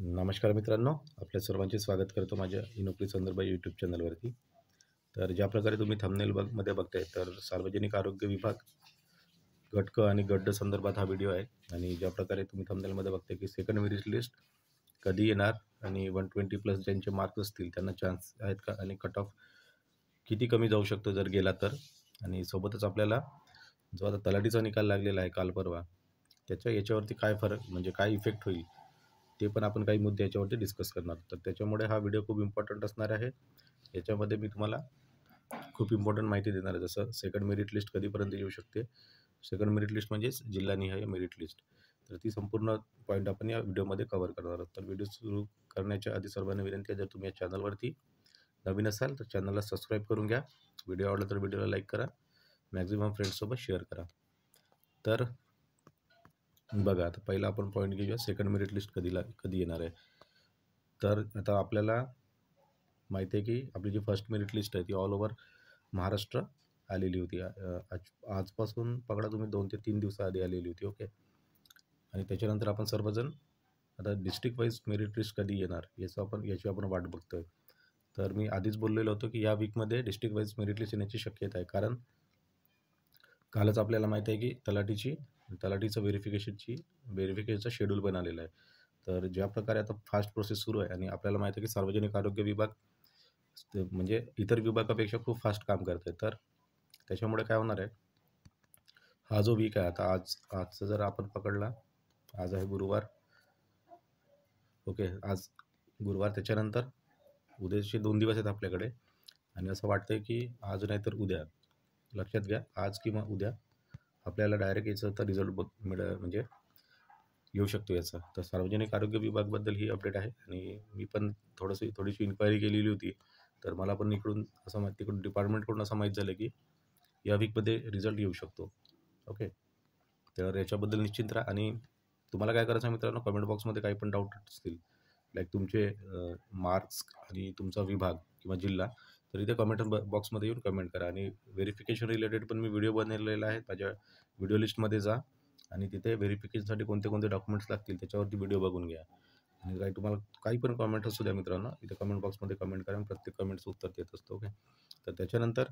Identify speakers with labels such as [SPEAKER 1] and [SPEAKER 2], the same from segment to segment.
[SPEAKER 1] नमस्कार मित्रांनो, आपल्या सर्वांचे स्वागत करतो माझ्या नोकरी संदर्भ यूट्यूब चॅनलवरती. तर ज्या प्रकारे तुम्ही थंबनेल मध्ये बघताय, तर सार्वजनिक आरोग्य विभाग घटक आणि गट संदर्भात हा व्हिडिओ आहे. आणि ज्या प्रकारे तुम्ही थंबनेलमध्ये बघताय की सेकंड मेरिट लिस्ट कधी येणार आणि 120+ ज्यांचे मार्क्स असतील त्यांना चान्स आहेत का, आणि कट ऑफ किती कमी जाऊ शकतो जर गेला तर. आणि सोबतच आपल्याला जो आता तलाठीचा निकाल लागलेला आहे काल परवा, याच्यावरती काय फरक, म्हणजे काय इफेक्ट होईल, ते पण आपण काही मुद्दे याच्यावरती डिस्कस करणार. तर त्याच्यामुळे हा व्हिडिओ खूप इम्पॉर्टंट असणार आहे. याच्यामध्ये मी तुम्हाला खूप इम्पॉर्टंट माहिती देणार आहे, जसं सेकंड मेरिट लिस्ट कधीपर्यंत येऊ शकते. सेकंड मेरिट लिस्ट म्हणजेच जिल्हानिहाय मेरिट लिस्ट. तर ती संपूर्ण पॉईंट आपण या व्हिडिओमध्ये कव्हर करणार आहोत. तर व्हिडिओ सुरू करण्याच्या आधी सर्वांना विनंती आहे, जर तुम्ही या चॅनलवरती नवीन असाल तर चॅनलला सबस्क्राईब करून घ्या. व्हिडिओ आवडला तर व्हिडिओला लाईक करा, मॅक्झिमम फ्रेंड्ससोबत शेअर करा. तर बघा, आता पहिला आपण पॉईंट घेऊया, सेकंड मेरिट लिस्ट कधी येणार आहे. तर आता आपल्याला माहिती आहे की आपली जी फर्स्ट मेरिट लिस्ट आहे ती ऑल ओव्हर महाराष्ट्र आलेली होती. आजपासून पकडा तुम्ही 2 ते 3 दिवसाआधी आलेली होती. ओके. आणि त्याच्यानंतर आपण सर्वजण आता डिस्ट्रिक्ट वाईज मेरिट लिस्ट कधी येणार याची आपण वाट बघतोय. तर मी आधीच बोललेलो होतो की या वीकमध्ये डिस्ट्रिक्ट वाईज मेरिट लिस्ट येण्याची शक्यता आहे, कारण कालच आपल्याला माहिती आहे की तलाठीचं व्हेरिफिकेशनचा शेड्यूल बनवलेला आहे. तर ज्या प्रकारे आता फास्ट प्रोसेस सुरू आहे आणि आपल्याला माहिती आहे की सार्वजनिक आरोग्य विभाग म्हणजे इतर विभागापेक्षा खूप फास्ट काम करत आहे. तर त्याच्यामुळे काय होणार आहे, हा जो वीक आहे, आता आजचं जर आपण पकडला, आज आहे गुरुवार. ओके, आज गुरुवार, त्याच्यानंतर उद्याचे 2 दिवस आहेत आपल्याकडे. आणि असं वाटतंय की आज नाही तर उद्या, लक्षात घ्या, आज किंवा उद्या आपल्याला डायरेक्ट याचं तर रिझल्ट म्हणजे येऊ शकतो याचा. तर सार्वजनिक आरोग्य विभागबद्दल ही अपडेट आहे. आणि मी पण थोडीशी इन्क्वायरी केलेली होती. तर मला पण तिकडून डिपार्टमेंटकडून असं माहीत झालं की या वीकमध्ये रिझल्ट येऊ शकतो. ओके. तर याच्याबद्दल निश्चिंत राहा. आणि तुम्हाला काय करायचं आहे मित्रांनो, कमेंट बॉक्समध्ये काही पण डाऊट असतील, लाईक तुमचे मार्क्स आणि तुमचा विभाग किंवा जिल्हा, तर इथे कमेंट बॉक्समध्ये येऊन कमेंट करा. आणि व्हेरिफिकेशन रिलेटेड पण मी व्हिडिओ बनवलेला आहे. माझ्या व्हिडिओ लिस्टमध्ये जा आणि तिथे व्हेरिफिकेशनसाठी कोणते डॉक्युमेंट्स लागतील त्याच्यावरती व्हिडिओ बघून घ्या. आणि तुम्हाला काही पण कमेंट असू द्या मित्रांनो, इथे कमेंट बॉक्समध्ये कमेंट करा. प्रत्येक कमेंटचं उत्तर देत असतो. ओके. तर त्याच्यानंतर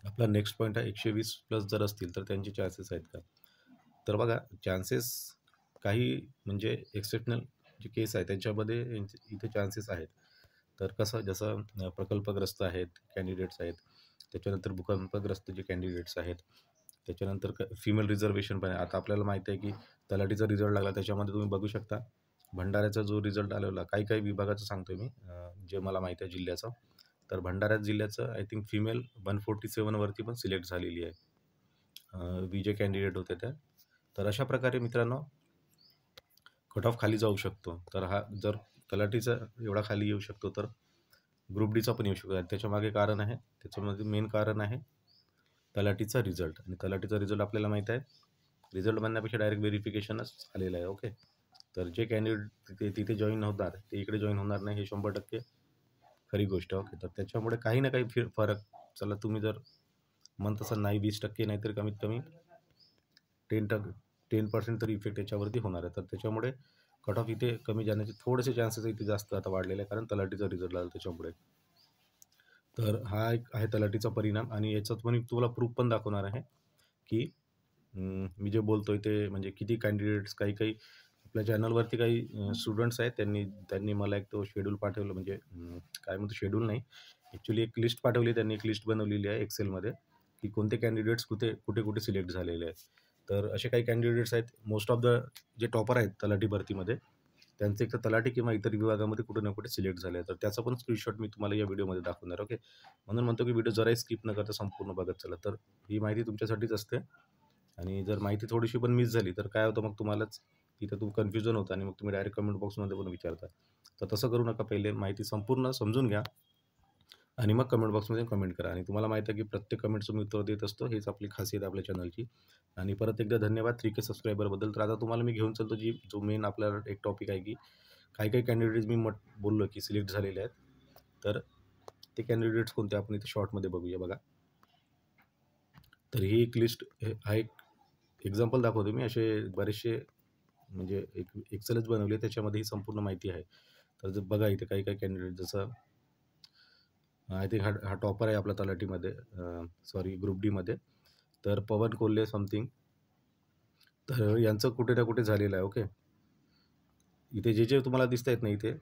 [SPEAKER 1] आपला नेक्स्ट पॉईंट आहे, 120+ जर असतील तर त्यांचे चान्सेस आहेत का. तर बघा, चान्सेस काही म्हणजे एक्सेप्शनल जे केस आहे त्यांच्यामध्ये इथे चान्सेस आहेत. तर कसं, जसं प्रकल्पग्रस्त आहेत कॅन्डिडेट्स आहेत, त्याच्यानंतर भूकंपग्रस्त जे कॅन्डिडेट्स आहेत, त्याच्यानंतर फिमेल रिझर्वेशन पण आहे. आता आपल्याला माहिती आहे की तलाठीचा रिझल्ट लागला, त्याच्यामध्ये तुम्ही बघू शकता भंडाऱ्याचा जो रिझल्ट आलेला, काही विभागाचं सांगतोय मी, जे मला माहिती आहे जिल्ह्याचं. तर भंडारा जिल्ह्याचं आय थिंक फिमेल 147 वरती पण सिलेक्ट झालेली आहे, जे कॅन्डिडेट होते त्या. तर अशा प्रकारे मित्रांनो कट ऑफ खाली जाऊ शकतो. तर हा जर तलाठीचा एवढा खाली येऊ शकतो, तर ग्रुप डीचा पण येऊ शकतो. आणि त्याच्यामागे कारण आहे, त्याच्यामध्ये मेन कारण आहे तलाठीचा रिझल्ट. आणि तलाठीचा रिझल्ट आपल्याला माहीत आहे, रिझल्ट बनण्यापेक्षा डायरेक्ट व्हेरिफिकेशनच आलेलं आहे. ओके. तर जे कॅन्डिडेट तिथे जॉईन होणार ते इकडे जॉईन होणार नाही, हे 100% खरी गोष्ट. ओके. तर त्याच्यामुळे काही ना काही फरक, चला तुम्ही जर म्हणत असाल नाही 20% नाही तर कमीत कमी 10% तरी इफेक्ट याच्यावरती होणार आहे. तर त्याच्यामुळे कट ऑफ इथे कमी जाण्याचे थोडेसे चान्सेस इथे जास्त आता वाढलेले आहे, कारण तलाठीचा रिझल्ट आला त्याच्यामुळे. तर हा एक आहे तलाठीचा परिणाम. आणि याच्यात पण तुम्हाला प्रूफ पण दाखवणार आहे की मी जे बोलतोय ते म्हणजे किती कॅन्डिडेट्स. काही आपल्या चॅनलवरती काही स्टुडंट्स आहेत, त्यांनी मला एक तो शेड्यूल पाठवलं, म्हणजे काय म्हणतो, शेड्यूल नाही, ॲक्च्युली एक लिस्ट पाठवली. त्यांनी एक लिस्ट बनवलेली आहे एक्सेलमध्ये, की कोणते कॅन्डिडेट्स कुठे सिलेक्ट झालेले आहेत. तर असे काही कॅन्डिडेट्स आहेत, मोस्ट ऑफ द जे टॉपर आहेत तलाठी भरतीमध्ये, त्यांचे एक तर तलाठी किंवा इतर विभागामध्ये कुठे ना कुठे सिलेक्ट झाले आहे. तर त्याचा पण स्क्रीनशॉट मी तुम्हाला या व्हिडिओमध्ये दाखवणार. ओके. म्हणून म्हणतो की व्हिडिओ जराही स्किप न करता संपूर्ण बघत चला. तर ही माहिती तुमच्यासाठीच असते. आणि जर माहिती थोडीशी पण मिस झाली तर काय होतं, मग तुम्हालाच तिथं कन्फ्युजन होतं आणि मग तुम्ही डायरेक्ट कमेंट बॉक्समध्ये पण विचारता. तर तसं करू नका. पहिले माहिती संपूर्ण समजून घ्या आणि मग कमेंट बॉक्समध्ये कमेंट करा. आणि तुम्हाला माहिती आहे की प्रत्येक कमेंटचं मी उत्तर देत असतो, हेच आपली खासियत आपल्या चॅनलची. आणि परत एकदा धन्यवाद 3K सबस्क्रायबरबद्दल. तर आता तुम्हाला मी घेऊन चालतो जो मेन आपला एक टॉपिक आहे, की काही कॅन्डिडेट्स मी बोललो की सिलेक्ट झालेले आहेत. तर ते कॅन्डिडेट्स कोणते आपण इथे शॉर्टमध्ये बघूया. बघा, तर ही एक लिस्ट, हा एक एक्झाम्पल दाखवतो मी. असे बरेचसे म्हणजे एक एक्सेलच बनवली आहे, त्याच्यामध्ये ही संपूर्ण माहिती आहे. तर जर बघा इथे काही काही कॅन्डिडेट जसं आय थिंक हा टॉपर आहे आपला तलाठीमध्ये, सॉरी ग्रुप डीमध्ये. तर पवन कोल्हे समथिंग, तर यांचं कुठे ना कुठे झालेलं आहे. ओके, इथे जे जे तुम्हाला दिसत आहेत ना इथे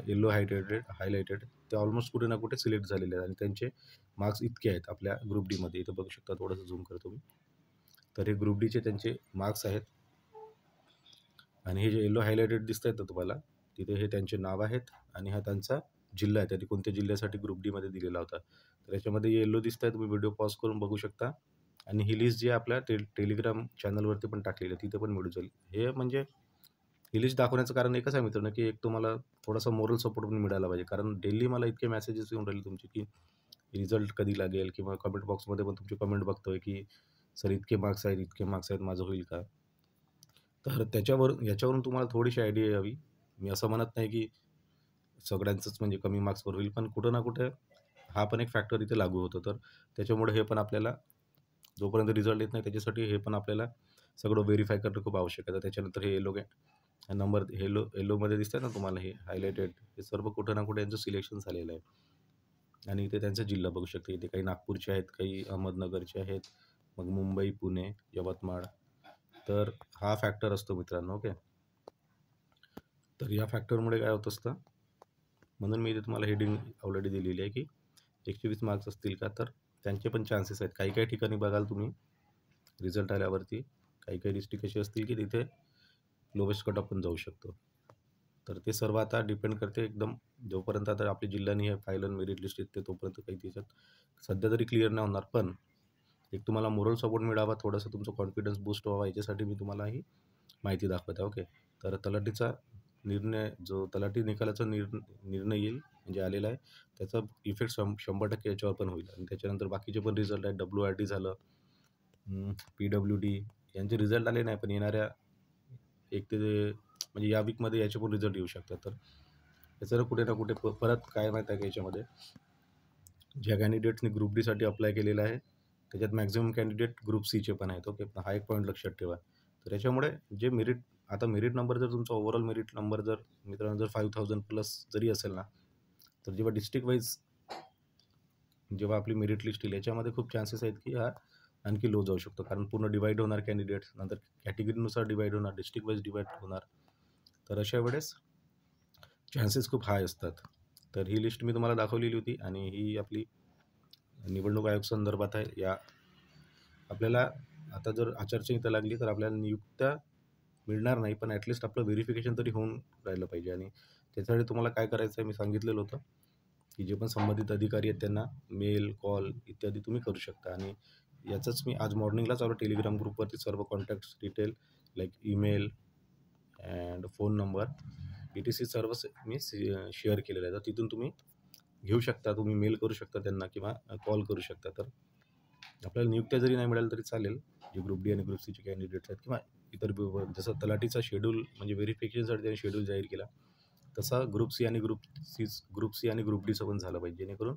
[SPEAKER 1] येल्लो हायलाइटेड ते ऑलमोस्ट कुठे ना कुठे सिलेक्ट झालेले आहेत आणि त्यांचे मार्क्स इतके आहेत आपल्या ग्रुप डीमध्ये. इथे बघू शकता, थोडंसं झूम करतो मी. तर हे ग्रुप डीचे त्यांचे मार्क्स आहेत आणि हे जे येल्लो हायलाइटेड दिसत आहेत ना तुम्हाला, तिथे हे त्यांचे नाव आहेत आणि हा त्यांचा जिल्हा आहे. त्यांनी कोणत्या जिल्ह्यासाठी ग्रुप डीमध्ये दिलेला होता. तर याच्यामध्ये येल्लो दिसत आहे, तुम्ही व्हिडिओ पॉज करून बघू शकता. आणि ही लिस्ट जी आहे आपल्या टेलिग्राम चॅनलवरती पण टाकलेली आहे, तिथे पण मिळून जाईल. हे म्हणजे ही लिस्ट दाखवण्याचं कारण एकच आहे मित्रांनो, की एक तुम्हाला थोडासा मोरल सपोर्ट पण मिळाला पाहिजे. कारण डेली मला इतके मेसेजेस येऊन राहिले तुमचे, की रिझल्ट कधी लागेल, किंवा कमेंट बॉक्समध्ये पण तुमची कमेंट बघतोय, की सर इतके मार्क्स आहेत, इतके मार्क्स आहेत, माझं होईल का? तर याच्यावरून तुम्हाला थोडीशी आयडिया यावी. मी असं म्हणत नाही, की सगळ्यांचंच म्हणजे कमी मार्क्सवर होईल, पण कुठं ना कुठे हा पण एक फॅक्टर इथे लागू होतो. तर त्याच्यामुळे हे पण आपल्याला जोपर्यंत रिझल्ट येत नाही त्याच्यासाठी हे पण आपल्याला सगळं व्हेरीफाय करणं खूप आवश्यक आहे. तर त्याच्यानंतर हे नंबर येलोमध्ये दिसतात ना तुम्हाला, हे हायलाइटेड, हे सर्व कुठं ना कुठे यांचं सिलेक्शन झालेलं आहे. आणि इथे त्यांचा जिल्हा बघू शकता. इथे काही नागपूरचे आहेत, काही अहमदनगरचे आहेत, मग मुंबई, पुणे, यवतमाळ. तर हा फॅक्टर असतो मित्रांनो. ओके, तर या फॅक्टरमुळे काय होत असतं, म्हणून मी इथे तुम्हाला हेडिंग ऑलरेडी दिलेली आहे, की 120 मार्क्स असतील का, तर त्यांचे पण चान्सेस आहेत. काही काही ठिकाणी बघाल तुम्ही रिझल्ट आल्यावरती काही काही डिस्ट्रिक्ट अशी असतील की तिथे लोवेस्ट कट ऑफ पण जाऊ शकतो. तर ते सर्व आता डिपेंड करते एकदम, जोपर्यंत आता आपली जिल्ह्यानी हे फाईल आणि मेरिट लिस्ट येते तोपर्यंत काही त्याच्यात सध्या तरी क्लिअर नाही होणार. पण एक तुम्हाला मोरल सपोर्ट मिळावा, थोडंसं तुमचं कॉन्फिडन्स बूस्ट व्हावा, याच्यासाठी मी तुम्हाला ही माहिती दाखवत आहे. ओके, तर तलाठीचा निर्णय, जो तलाठी निकालाचा निर्णय येईल म्हणजे आलेला आहे, त्याचा इफेक्ट 100% याच्यावर पण होईल. आणि त्याच्यानंतर बाकीचे पण रिझल्ट आहेत, WRD झालं, PWD, यांचे रिझल्ट आले नाही, पण येणाऱ्या एक ते म्हणजे या वीकमध्ये याचे पण रिझल्ट येऊ शकतात. तर याचं कुठे ना कुठे परत काय माहीत आहे का, याच्यामध्ये ज्या कॅन्डिडेट्सनी ग्रुप डीसाठी अप्लाय केलेला आहे त्याच्यात मॅक्झिमम कॅन्डिडेट ग्रुप सीचे पण आहेत. ओके, हा एक पॉईंट लक्षात ठेवा. तर याच्यामुळे जे आता मेरिट नंबर जर तुमचा ओव्हरऑल मेरिट नंबर जर मित्रांनो जर 5000 प्लस जरी असेल ना, तर जेव्हा डिस्ट्रिक्ट वाईज जेव्हा आपली मेरिट लिस्ट येईल याच्यामध्ये खूप चान्सेस आहेत की हा आणखी लो जाऊ शकतो. कारण पूर्ण डिवाईड होणार कॅन्डिडेट्स, नंतर कॅटेगरीनुसार डिवाईड होणार, डिस्ट्रिक्ट वाईज डिवाईड होणार. तर अशा वेळेस चान्सेस खूप हाय असतात. तर ही लिस्ट मी तुम्हाला दाखवलेली होती आणि ही आपली निवडणूक आयोग संदर्भात आहे. या आपल्याला आता जर आचारसंहिता लागली तर आपल्याला नियुक्त्या मिळणार नाही, पण ॲटलिस्ट आपलं व्हेरिफिकेशन तरी होऊन राहिलं पाहिजे. आणि त्याच्यासाठी तुम्हाला काय करायचं आहे, मी सांगितलेलं होतं की जे पण संबंधित अधिकारी आहेत त्यांना मेल, कॉल इत्यादी तुम्ही करू शकता. आणि याचंच मी आज मॉर्निंगलाच आपल्या टेलिग्राम ग्रुपवरती सर्व contacts detail like email and phone number BTC सर्व मी शेअर केलेलं आहे. तर तिथून तुम्ही घेऊ शकता, तुम्ही मेल करू शकता त्यांना किंवा कॉल करू शकता. तर आपल्याला नियुक्त्या जरी नाही मिळाल्या तरी चालेल, जे ग्रुप डी आणि ग्रुप सीचे कॅन्डिडेट्स आहेत, किंवा इतर जसं तलाठीचा शेड्यूल म्हणजे व्हेरिफिकेशनसाठी त्यांनी शेड्यूल जाहीर केला, तसा ग्रुप सी आणि ग्रुप डीचं पण झालं पाहिजे, जेणेकरून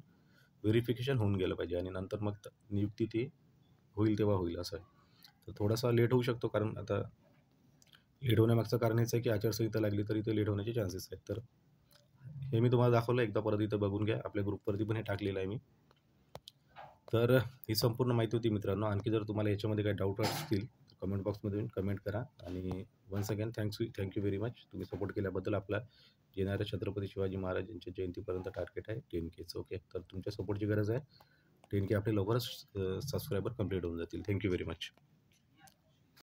[SPEAKER 1] व्हेरिफिकेशन होऊन गेलं पाहिजे आणि नंतर मग नियुक्ती ती होईल तेव्हा होईल असं आहे. तर थोडासा लेट होऊ शकतो, कारण आता लेट होण्यामागचं कारण हेच आहे की आचारसंहिता लागली तर इथे लेट होण्याचे चान्सेस आहेत. तर हे मी तुम्हाला दाखवलं, एकदा परत इथं बघून घ्या, आपल्या ग्रुपवरती पण हे टाकलेलं आहे मी. तर ही संपूर्ण माहिती होती मित्रांनो. आणखी जर तुम्हाला याच्यामध्ये काही डाऊट असतील तर कमेंट बॉक्समध्ये कमेंट करा. आणि once again thank you very much, तुम्ही सपोर्ट केल्याबद्दल. आपला येणाऱ्या छत्रपती शिवाजी महाराज यांच्या जयंतीपर्यंत टार्गेट आहे 10Kचं. ओके, तर तुमच्या सपोर्टची गरज आहे. 10K आपले लवकरच सबस्क्रायबर कंप्लीट होऊन जातील. Thank you very much.